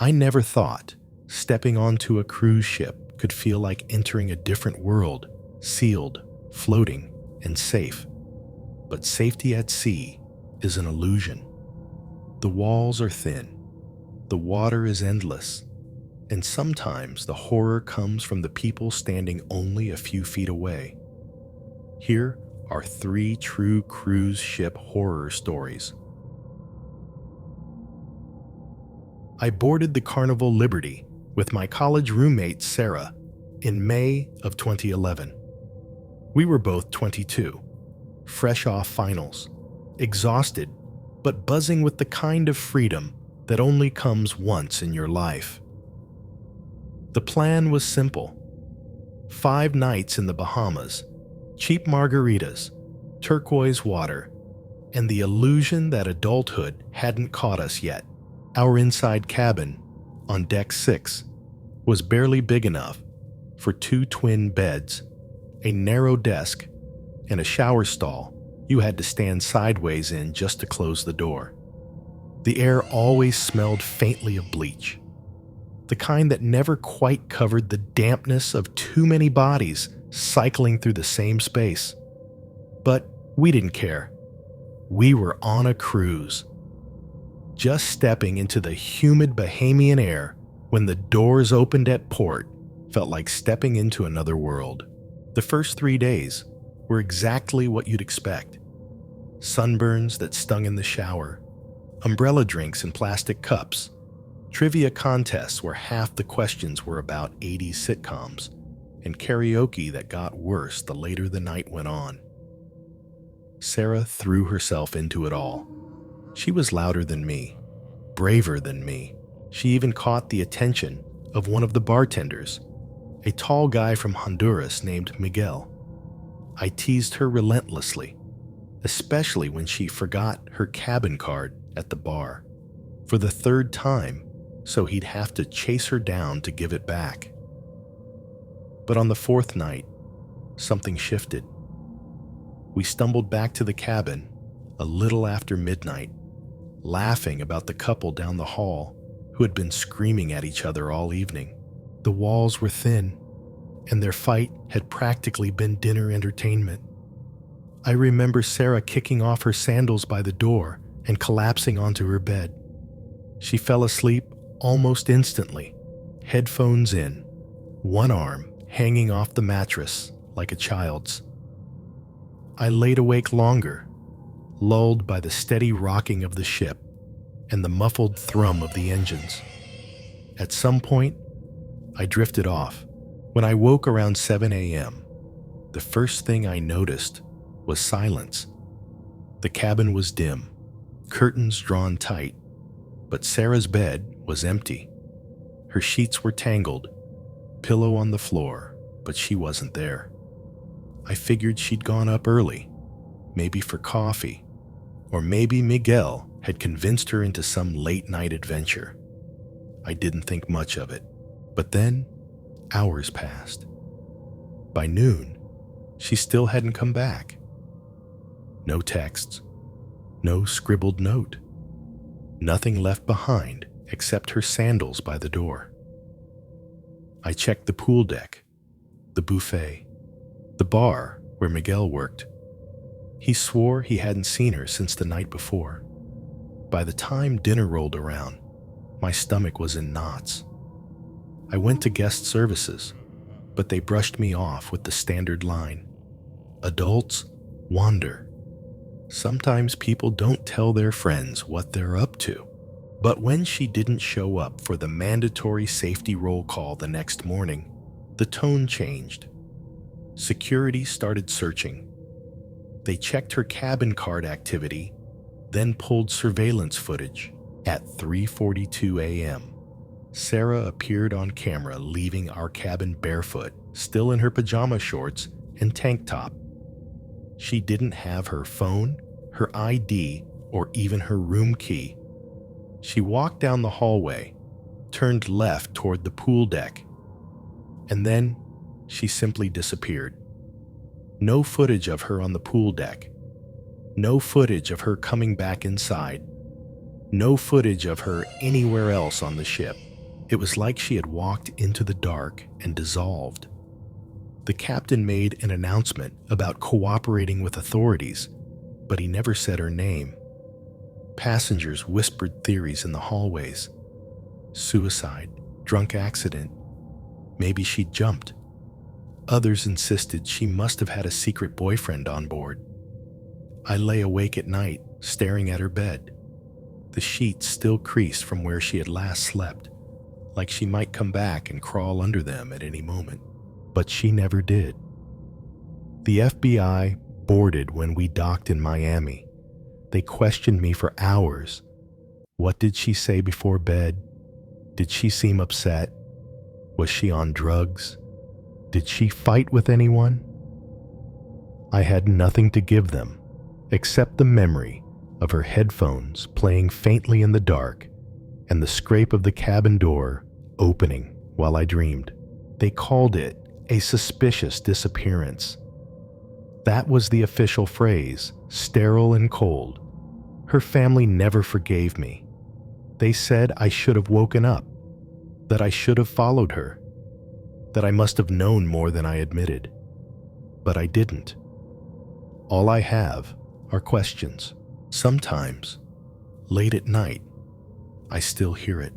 I never thought stepping onto a cruise ship could feel like entering a different world, sealed, floating, and safe. But safety at sea is an illusion. The walls are thin, the water is endless, and sometimes the horror comes from the people standing only a few feet away. Here are 3 true cruise ship horror stories. I boarded the Carnival Liberty with my college roommate Sarah in May of 2011. We were both 22, fresh off finals, exhausted, but buzzing with the kind of freedom that only comes once in your life. The plan was simple: 5 nights in the Bahamas, cheap margaritas, turquoise water, and the illusion that adulthood hadn't caught us yet. Our inside cabin, on deck 6, was barely big enough for 2 twin beds, a narrow desk, and a shower stall you had to stand sideways in just to close the door. The air always smelled faintly of bleach, the kind that never quite covered the dampness of too many bodies cycling through the same space. But we didn't care. We were on a cruise. Just stepping into the humid Bahamian air when the doors opened at port felt like stepping into another world. The first 3 days were exactly what you'd expect. Sunburns that stung in the shower, umbrella drinks in plastic cups, trivia contests where half the questions were about 80s sitcoms, and karaoke that got worse the later the night went on. Sarah threw herself into it all. She was louder than me, braver than me. She even caught the attention of one of the bartenders, a tall guy from Honduras named Miguel. I teased her relentlessly, especially when she forgot her cabin card at the bar for the 3rd time, so he'd have to chase her down to give it back. But on the 4th night, something shifted. We stumbled back to the cabin a little after midnight, laughing about the couple down the hall who had been screaming at each other all evening. The walls were thin, and their fight had practically been dinner entertainment. I remember Sarah kicking off her sandals by the door and collapsing onto her bed. She fell asleep almost instantly, headphones in, one arm hanging off the mattress like a child's. I laid awake longer, lulled by the steady rocking of the ship and the muffled thrum of the engines. At some point, I drifted off. When I woke around 7 a.m., the first thing I noticed was silence. The cabin was dim, curtains drawn tight, but Sarah's bed was empty. Her sheets were tangled, pillow on the floor, but she wasn't there. I figured she'd gone up early, maybe for coffee, or maybe Miguel had convinced her into some late-night adventure. I didn't think much of it, but then hours passed. By noon, she still hadn't come back. No texts, no scribbled note, nothing left behind except her sandals by the door. I checked the pool deck, the buffet, the bar where Miguel worked. He swore he hadn't seen her since the night before. By the time dinner rolled around, my stomach was in knots. I went to guest services, but they brushed me off with the standard line: adults wander. Sometimes people don't tell their friends what they're up to. But when she didn't show up for the mandatory safety roll call the next morning, the tone changed. Security started searching. They checked her cabin card activity, then pulled surveillance footage. At 3:42 a.m., Sarah appeared on camera leaving our cabin barefoot, still in her pajama shorts and tank top. She didn't have her phone, her ID, or even her room key. She walked down the hallway, turned left toward the pool deck, and then she simply disappeared. No footage of her on the pool deck. No footage of her coming back inside. No footage of her anywhere else on the ship. It was like she had walked into the dark and dissolved. The captain made an announcement about cooperating with authorities, but he never said her name. Passengers whispered theories in the hallways. Suicide, drunk accident, maybe she jumped. Others insisted she must have had a secret boyfriend on board. I lay awake at night, staring at her bed. The sheets still creased from where she had last slept, like she might come back and crawl under them at any moment. But she never did. The FBI boarded when we docked in Miami. They questioned me for hours. What did she say before bed? Did she seem upset? Was she on drugs? Did she fight with anyone? I had nothing to give them except the memory of her headphones playing faintly in the dark and the scrape of the cabin door opening while I dreamed. They called it a suspicious disappearance. That was the official phrase, sterile and cold. Her family never forgave me. They said I should have woken up, that I should have followed her, that I must have known more than I admitted. But I didn't. All I have are questions. Sometimes, late at night, I still hear it.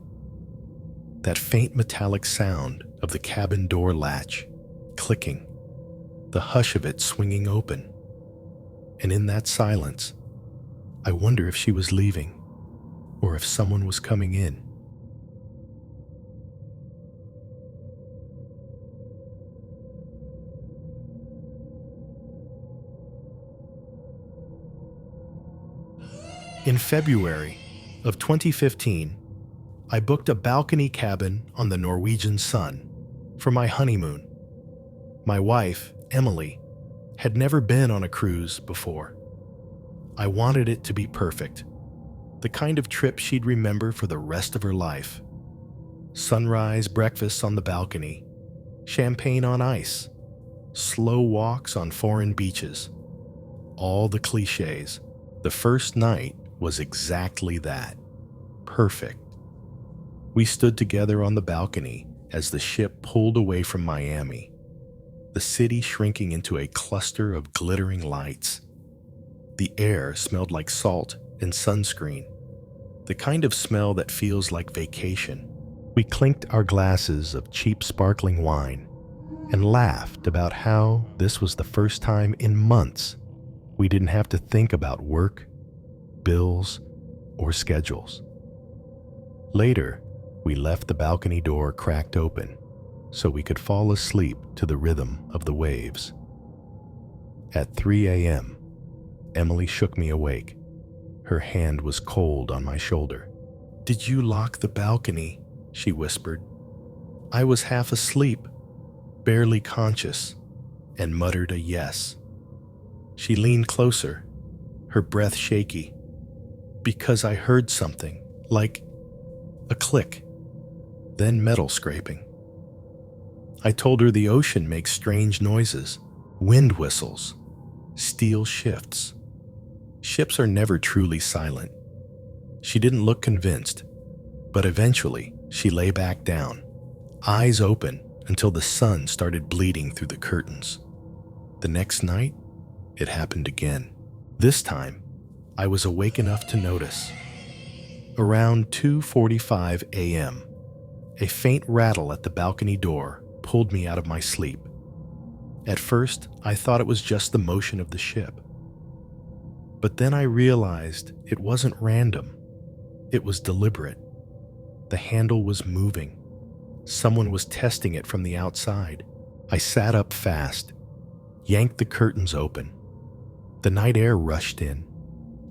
That faint metallic sound of the cabin door latch clicking, the hush of it swinging open. And in that silence, I wonder if she was leaving or if someone was coming in. In February of 2015, I booked a balcony cabin on the Norwegian Sun for my honeymoon. My wife, Emily, had never been on a cruise before. I wanted it to be perfect, the kind of trip she'd remember for the rest of her life. Sunrise breakfasts on the balcony, champagne on ice, slow walks on foreign beaches. All the cliches. The first night was exactly that. Perfect. We stood together on the balcony as the ship pulled away from Miami, the city shrinking into a cluster of glittering lights. The air smelled like salt and sunscreen, the kind of smell that feels like vacation. We clinked our glasses of cheap sparkling wine and laughed about how this was the first time in months we didn't have to think about work, bills, or schedules. Later, we left the balcony door cracked open so we could fall asleep to the rhythm of the waves. At 3 a.m., Emily shook me awake. Her hand was cold on my shoulder. "Did you lock the balcony?" she whispered. I was half asleep, barely conscious, and muttered a yes. She leaned closer, her breath shaky, because I heard something, like a click, then metal scraping. I told her the ocean makes strange noises, wind whistles, steel shifts. Ships are never truly silent. She didn't look convinced, but eventually she lay back down, eyes open until the sun started bleeding through the curtains. The next night, it happened again. This time, I was awake enough to notice. Around 2:45 a.m., a faint rattle at the balcony door pulled me out of my sleep. At first, I thought it was just the motion of the ship. But then I realized it wasn't random. It was deliberate. The handle was moving. Someone was testing it from the outside. I sat up fast, yanked the curtains open. The night air rushed in,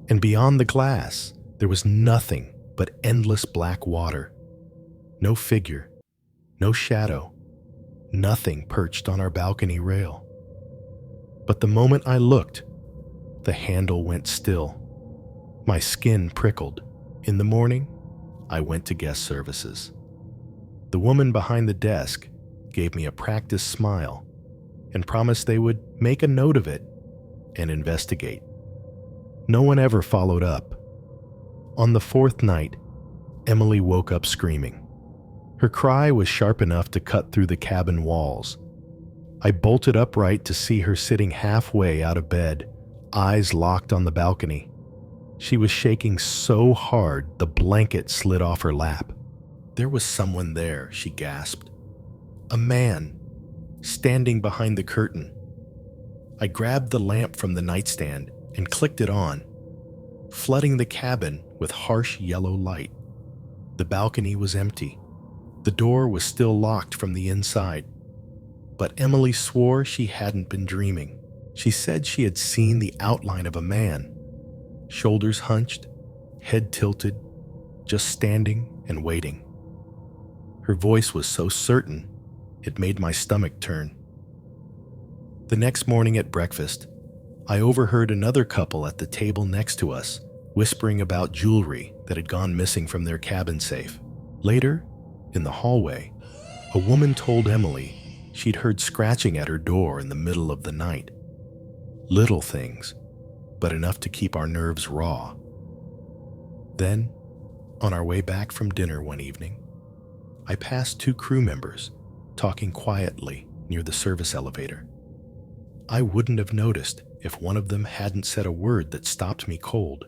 and beyond the glass, there was nothing but endless black water. No figure, no shadow, nothing perched on our balcony rail. But the moment I looked, the handle went still. My skin prickled. In the morning, I went to guest services. The woman behind the desk gave me a practiced smile and promised they would make a note of it and investigate. No one ever followed up. On the fourth night, Emily woke up screaming. Her cry was sharp enough to cut through the cabin walls. I bolted upright to see her sitting halfway out of bed, eyes locked on the balcony. She was shaking so hard the blanket slid off her lap. "There was someone there," she gasped. "A man, standing behind the curtain." I grabbed the lamp from the nightstand and clicked it on, flooding the cabin with harsh yellow light. The balcony was empty. The door was still locked from the inside. But Emily swore she hadn't been dreaming. She said she had seen the outline of a man, shoulders hunched, head tilted, just standing and waiting. Her voice was so certain, it made my stomach turn. The next morning at breakfast, I overheard another couple at the table next to us whispering about jewelry that had gone missing from their cabin safe. Later, in the hallway, a woman told Emily she'd heard scratching at her door in the middle of the night. Little things, but enough to keep our nerves raw. Then, on our way back from dinner one evening, I passed two crew members talking quietly near the service elevator. I wouldn't have noticed if one of them hadn't said a word that stopped me cold.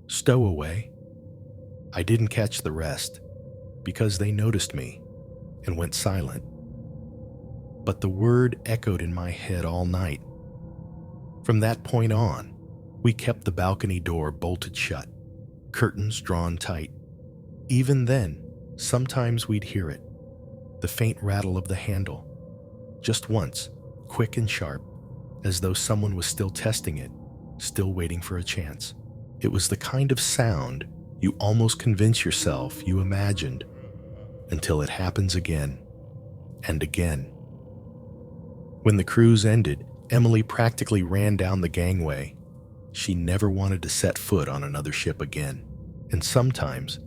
"Stowaway." I didn't catch the rest because they noticed me and went silent. But the word echoed in my head all night. From that point on, we kept the balcony door bolted shut, curtains drawn tight. Even then, sometimes we'd hear it, the faint rattle of the handle, just once, quick and sharp, as though someone was still testing it, still waiting for a chance. It was the kind of sound you almost convince yourself you imagined, until it happens again and again. When the cruise ended, Emily practically ran down the gangway. She never wanted to set foot on another ship again. And sometimes,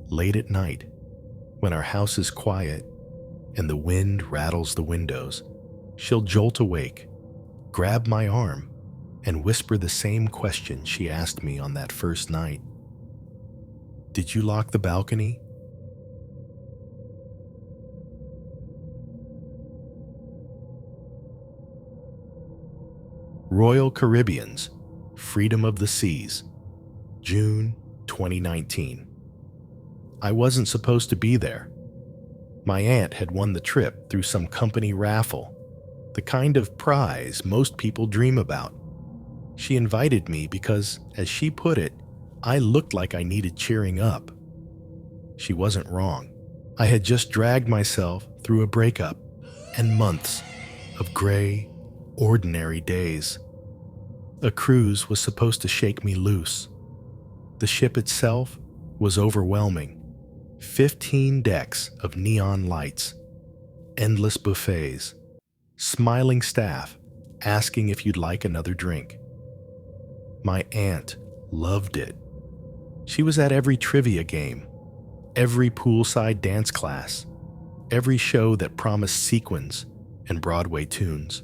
late at night, when our house is quiet and the wind rattles the windows, she'll jolt awake, grab my arm, and whisper the same question she asked me on that first night. "Did you lock the balcony?" Royal Caribbean's Freedom of the Seas, June 2019. I wasn't supposed to be there. My aunt had won the trip through some company raffle, the kind of prize most people dream about. She invited me because, as she put it, I looked like I needed cheering up. She wasn't wrong. I had just dragged myself through a breakup and months of gray, ordinary days. A cruise was supposed to shake me loose. The ship itself was overwhelming. 15 decks of neon lights, endless buffets, smiling staff asking if you'd like another drink. My aunt loved it. She was at every trivia game, every poolside dance class, every show that promised sequins and Broadway tunes.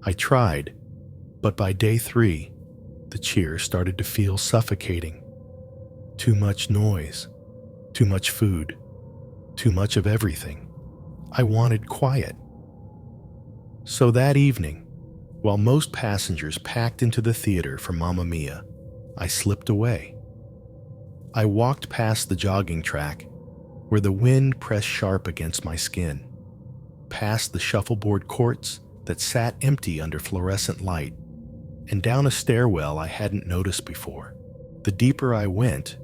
I tried, but by day 3, the cheer started to feel suffocating. Too much noise, too much food, too much of everything. I wanted quiet. So that evening, while most passengers packed into the theater for Mamma Mia, I slipped away. I walked past the jogging track, where the wind pressed sharp against my skin, past the shuffleboard courts that sat empty under fluorescent light, and down a stairwell I hadn't noticed before. The deeper I went,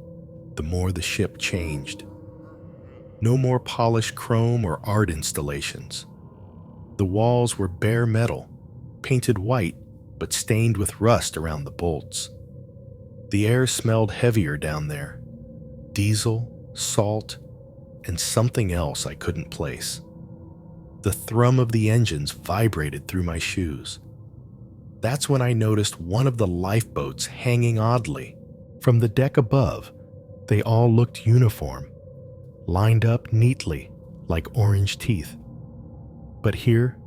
the more the ship changed. No more polished chrome or art installations. The walls were bare metal, painted white but stained with rust around the bolts. The air smelled heavier down there, diesel, salt, and something else I couldn't place. The thrum of the engines vibrated through my shoes. That's when I noticed one of the lifeboats hanging oddly. From the deck above, they all looked uniform, lined up neatly like orange teeth. But here,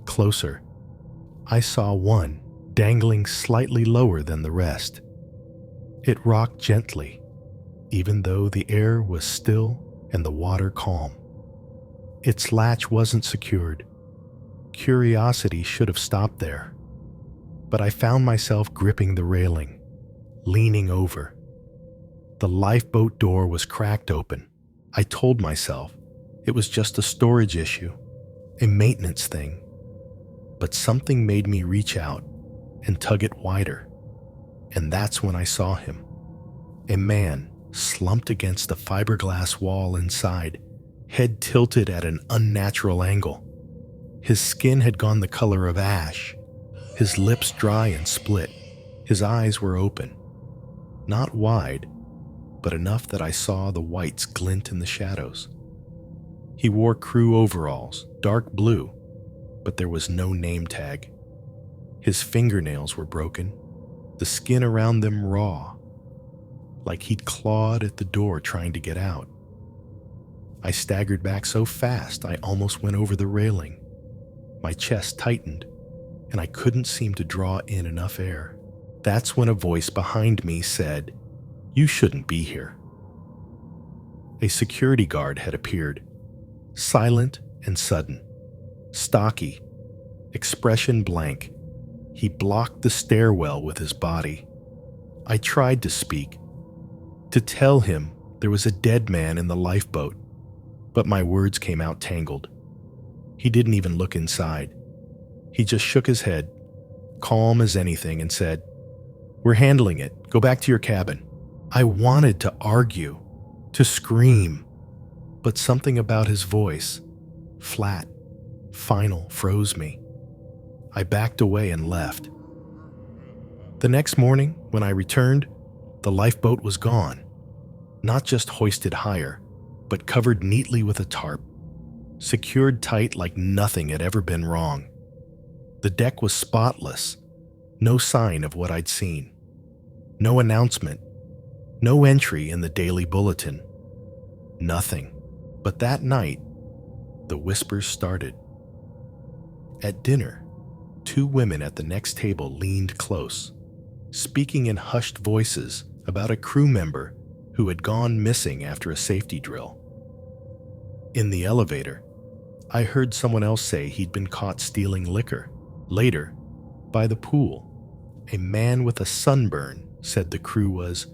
closer, I saw one dangling slightly lower than the rest. It rocked gently, even though the air was still and the water calm. Its latch wasn't secured. Curiosity should have stopped there. But I found myself gripping the railing, leaning over. The lifeboat door was cracked open. I told myself it was just a storage issue, a maintenance thing. But something made me reach out and tug it wider. And that's when I saw him. A man slumped against the fiberglass wall inside, head tilted at an unnatural angle. His skin had gone the color of ash, his lips dry and split. His eyes were open, not wide, but enough that I saw the whites glint in the shadows. He wore crew overalls, dark blue, but there was no name tag. His fingernails were broken, the skin around them raw, like he'd clawed at the door trying to get out. I staggered back so fast I almost went over the railing. My chest tightened, and I couldn't seem to draw in enough air. That's when a voice behind me said, "You shouldn't be here." A security guard had appeared, silent and sudden, stocky, expression blank. He blocked the stairwell with his body. I tried to speak, to tell him there was a dead man in the lifeboat, but my words came out tangled. He didn't even look inside. He just shook his head, calm as anything, and said, "We're handling it. Go back to your cabin." I wanted to argue, to scream, but something about his voice, flat, final, froze me. I backed away and left. The next morning, when I returned, the lifeboat was gone. Not just hoisted higher, but covered neatly with a tarp, secured tight like nothing had ever been wrong. The deck was spotless, no sign of what I'd seen. No announcement, no entry in the daily bulletin. Nothing. But that night, the whispers started. At dinner, two women at the next table leaned close, speaking in hushed voices about a crew member who had gone missing after a safety drill. In the elevator, I heard someone else say he'd been caught stealing liquor. Later, by the pool, a man with a sunburn said the crew was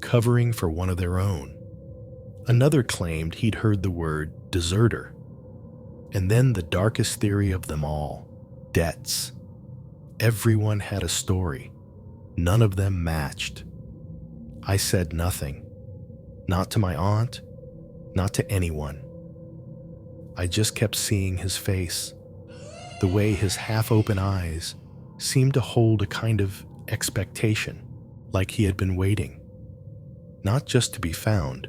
covering for one of their own. Another claimed he'd heard the word deserter. And then the darkest theory of them all, debts. Everyone had a story. None of them matched. I said nothing. Not to my aunt, not to anyone. I just kept seeing his face, the way his half-open eyes seemed to hold a kind of expectation, like he had been waiting, not just to be found,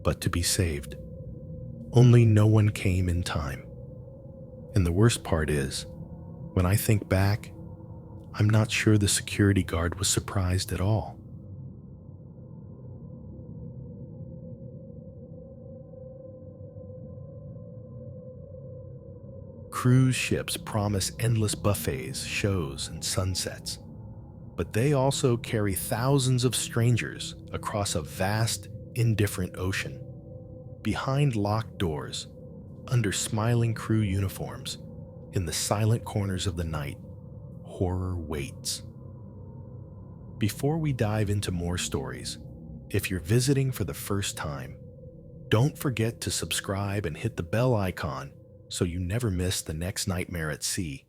but to be saved. Only no one came in time. And the worst part is, when I think back, I'm not sure the security guard was surprised at all. Cruise ships promise endless buffets, shows, and sunsets, but they also carry thousands of strangers across a vast, indifferent ocean. Behind locked doors, under smiling crew uniforms, in the silent corners of the night, horror waits. Before we dive into more stories, if you're visiting for the first time, don't forget to subscribe and hit the bell icon so you never miss the next nightmare at sea.